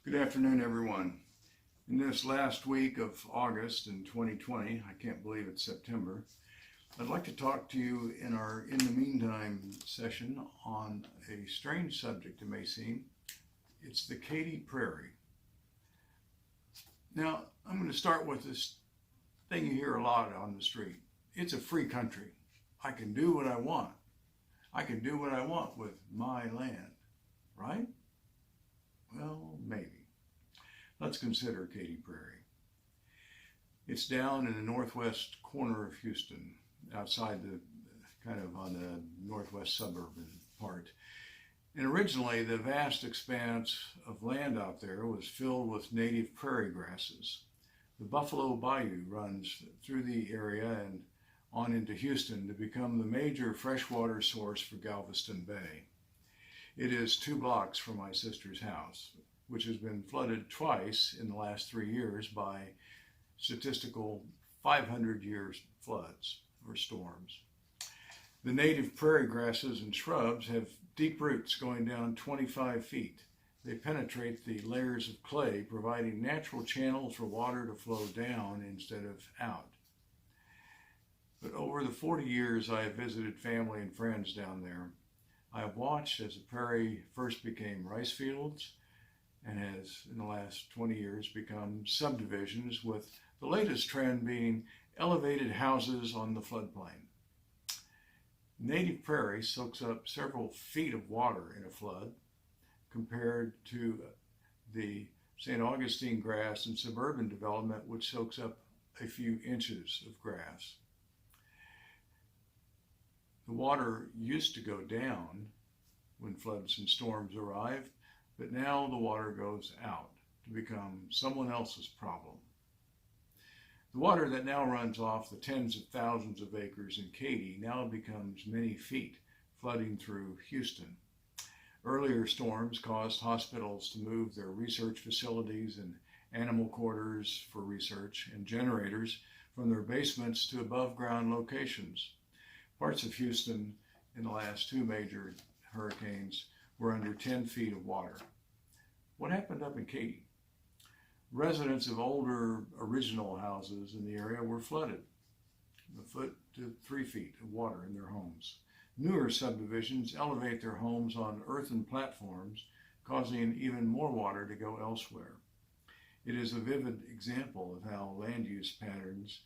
Good afternoon, everyone. In this last week of August in 2020, I can't believe it's September, I'd like to talk to you in our In the Meantime session on a strange subject, it may seem. It's the Katy Prairie. Now, I'm going to start with this thing you hear a lot on the street. It's a free country. I can do what I want. I can do what I want with my land, right? Well, maybe. Let's consider Katy Prairie. It's down in the northwest corner of Houston, outside kind of on the northwest suburban part. And originally, the vast expanse of land out there was filled with native prairie grasses. The Buffalo Bayou runs through the area and on into Houston to become the major freshwater source for Galveston Bay. It is 2 blocks from my sister's house, which has been flooded twice in the last 3 years by statistical 500-year floods or storms. The native prairie grasses and shrubs have deep roots going down 25 feet. They penetrate the layers of clay, providing natural channels for water to flow down instead of out. But over the 40 years I have visited family and friends down there, I have watched as the prairie first became rice fields and has, in the last 20 years, become subdivisions, with the latest trend being elevated houses on the floodplain. Native prairie soaks up several feet of water in a flood, compared to the St. Augustine grass and suburban development, which soaks up a few inches of grass. The water used to go down when floods and storms arrived, but now the water goes out to become someone else's problem. The water that now runs off the tens of thousands of acres in Katy now becomes many feet, flooding through Houston. Earlier storms caused hospitals to move their research facilities and animal quarters for research and generators from their basements to above-ground locations. Parts of Houston in the last 2 major hurricanes were under 10 feet of water. What happened up in Katy? Residents of older original houses in the area were flooded, 1 foot to 3 feet of water in their homes. Newer subdivisions elevate their homes on earthen platforms, causing even more water to go elsewhere. It is a vivid example of how land use patterns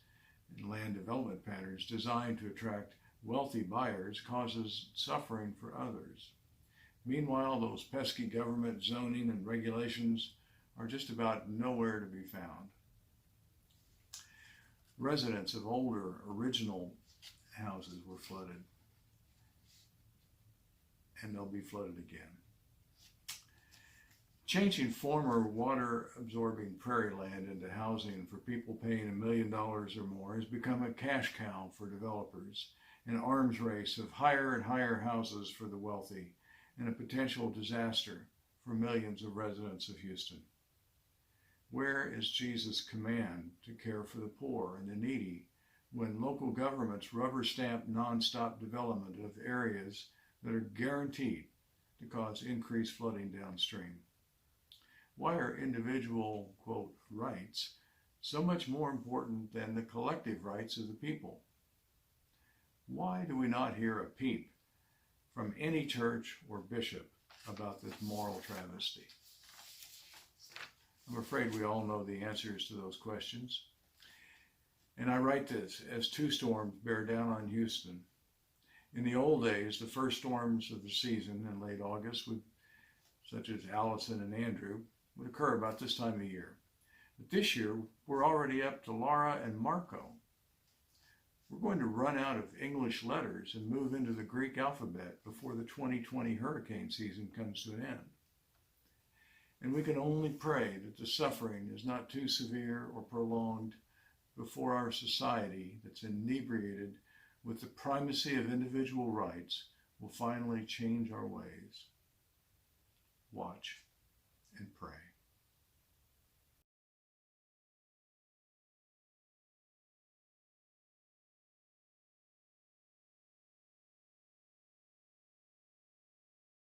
and land development patterns designed to attract wealthy buyers causes suffering for others. Meanwhile, those pesky government zoning and regulations are just about nowhere to be found. Residents of older original houses were flooded, and they'll be flooded again. Changing former water-absorbing prairie land into housing for people paying $1 million or more has become a cash cow for developers, an arms race of higher and higher houses for the wealthy, and a potential disaster for millions of residents of Houston. Where is Jesus' command to care for the poor and the needy when local governments rubber stamp nonstop development of areas that are guaranteed to cause increased flooding downstream? Why are individual, quote, rights so much more important than the collective rights of the people? Why do we not hear a peep from any church or bishop about this moral travesty? I'm afraid we all know the answers to those questions. And I write this as 2 storms bear down on Houston. In the old days, the first storms of the season in late August, such as Allison and Andrew, would occur about this time of year. But this year, we're already up to Laura and Marco. We're going to run out of English letters and move into the Greek alphabet before the 2020 hurricane season comes to an end. And we can only pray that the suffering is not too severe or prolonged before our society that's inebriated with the primacy of individual rights will finally change our ways. Watch and pray.